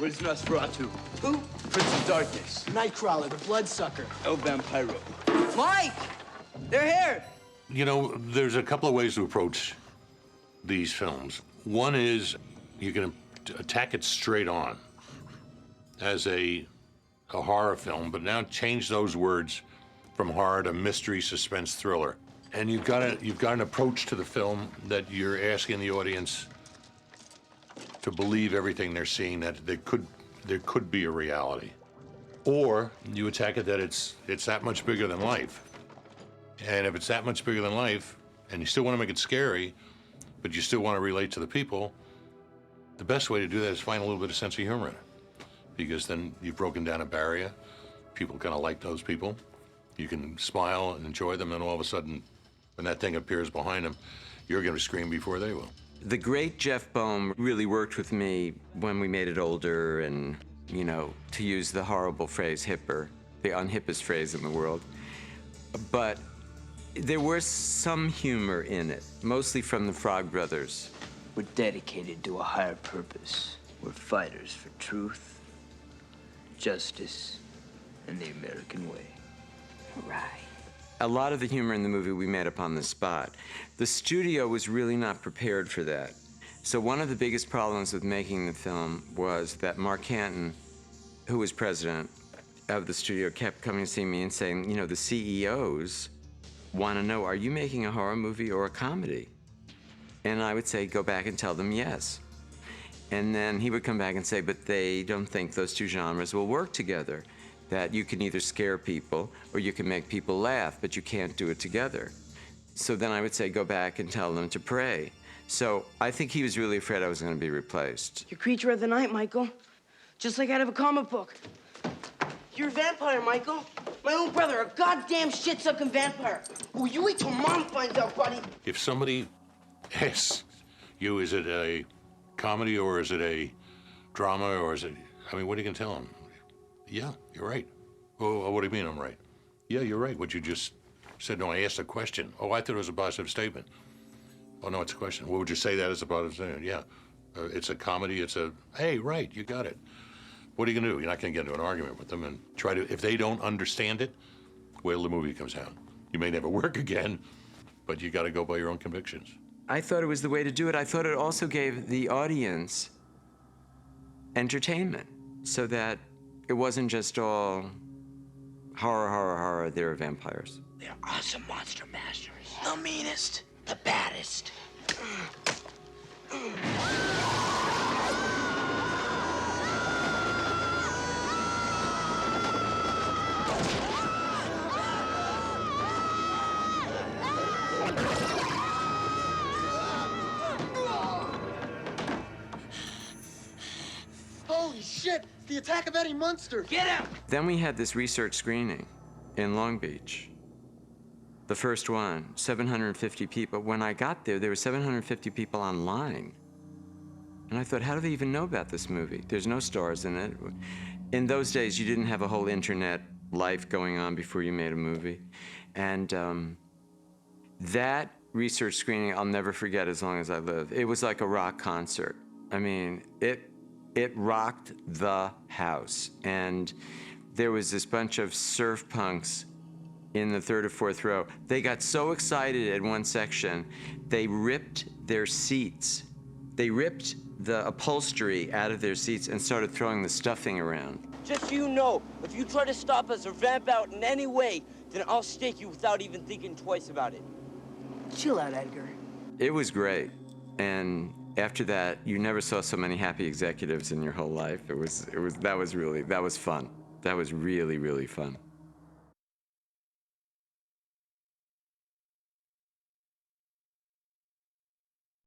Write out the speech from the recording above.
Where's Nosferatu? Who? Prince of Darkness. Nightcrawler, the Bloodsucker. El Vampiro. Mike! They're here! You know, there's a couple of ways to approach these films. One is you can attack it straight on as a horror film, but now change those words from horror to mystery, suspense, thriller. And you've got an approach to the film that you're asking the audience to believe everything they're seeing, that there could be a reality. Or you attack it that it's that much bigger than life. And if it's that much bigger than life, and you still want to make it scary, but you still want to relate to the people, the best way to do that is find a little bit of sense of humor in it. Because then you've broken down a barrier. People kind of like those people. You can smile and enjoy them, and all of a sudden, when that thing appears behind them, you're going to scream before they will. The great Jeff Bohm really worked with me when we made it older and, you know, to use the horrible phrase, hipper, the unhippest phrase in the world. But there was some humor in it, mostly from the Frog Brothers. We're dedicated to a higher purpose. We're fighters for truth, justice, and the American way. Right. A lot of the humor in the movie we made up on the spot. The studio was really not prepared for that. So one of the biggest problems with making the film was that Mark Canton, who was president of the studio, kept coming to see me and saying, you know, the CEOs want to know, are you making a horror movie or a comedy? And I would say, go back and tell them yes. And then he would come back and say, but they don't think those two genres will work together. That you can either scare people or you can make people laugh, but you can't do it together. So then I would say, go back and tell them to pray. So I think he was really afraid I was going to be replaced. You're creature of the night, Michael. Just like out of a comic book. You're a vampire, Michael. My own brother, a goddamn shit-sucking vampire. Oh, you wait till Mom finds out, buddy. If somebody asks you, is it a comedy or is it a drama or is it, I mean, what are you going to tell them? Yeah, you're right. Well, what do you mean I'm right? Yeah, you're right. What you just said, no, I asked a question. Oh, I thought it was a positive statement. Oh, no, it's a question. What would you say that as a positive statement? Yeah, it's a comedy. It's a, hey, right, you got it. What are you going to do? You're not going to get into an argument with them and try to, if they don't understand it, wait till the movie comes out. You may never work again, but you got to go by your own convictions. I thought it was the way to do it. I thought it also gave the audience entertainment so that it wasn't just all horror, horror, horror, they're vampires. They're awesome monster masters. The meanest, the baddest. Holy shit! The attack of Eddie Munster! Get him! Then we had this research screening in Long Beach. The first one, 750 people. When I got there were 750 people online. And I thought, how do they even know about this movie? There's no stars in it. In those days, you didn't have a whole internet life going on before you made a movie. And that research screening, I'll never forget as long as I live. It was like a rock concert. I mean, it rocked the house. And there was this bunch of surf punks in the third or fourth row. They got so excited at one section, they ripped their seats. They ripped the upholstery out of their seats and started throwing the stuffing around. Just so you know, if you try to stop us or vamp out in any way, then I'll stake you without even thinking twice about it. Chill out, Edgar. It was great. And after that, you never saw so many happy executives in your whole life. That was fun. That was really, really fun.